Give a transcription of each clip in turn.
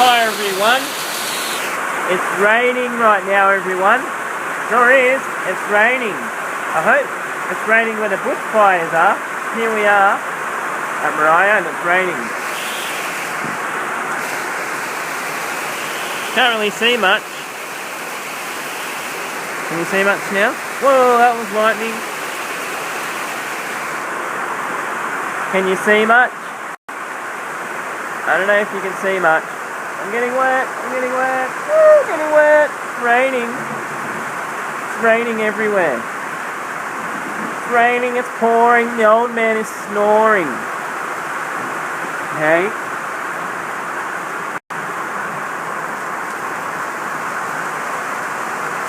Hi everyone. It's raining right now, everyone. Sure is. It's raining. I hope it's raining where the bushfires are. Here we are at Mariah and it's raining. Can't really see much. Can you see much now? Whoa, that was lightning. Can you see much? I don't know if you can see much. I'm getting wet. Woo, getting wet. It's raining. It's raining everywhere. It's raining, it's pouring. The old man is snoring. Okay?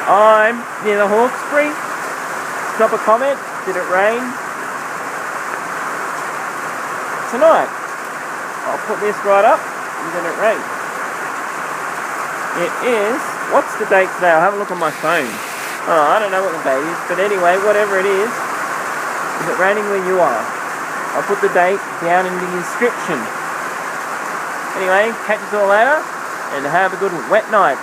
I'm near the Hawkesbury. Drop a comment. Did it rain? Tonight. I'll put this right up and then it rains. It is, what's the date today? I'll have a look on my phone. Oh, I don't know what the date is, but anyway, whatever it is it raining where you are? I'll put the date down in the description. Anyway, catch us all later and have a good wet night.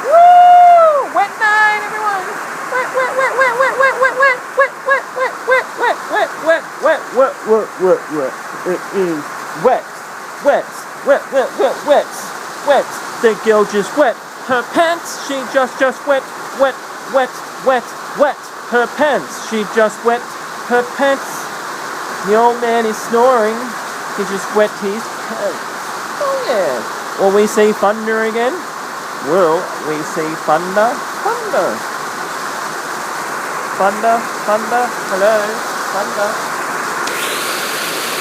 Woo! Wet night, everyone! Wet, wet, wet, wet, wet, wet, wet, wet, wet, wet, wet, wet, wet, wet, wet, wet, wet, wet, wet, wet. It is wet, wet, wet, wet, wet, wet, wet. The girl just wet her pants. She just wet, wet, wet, wet, wet. Her pants. She just wet her pants. The old man is snoring. He just wet his pants. Oh yeah. Will we see thunder again? Will we see thunder? Thunder. Thunder, thunder, hello, thunder.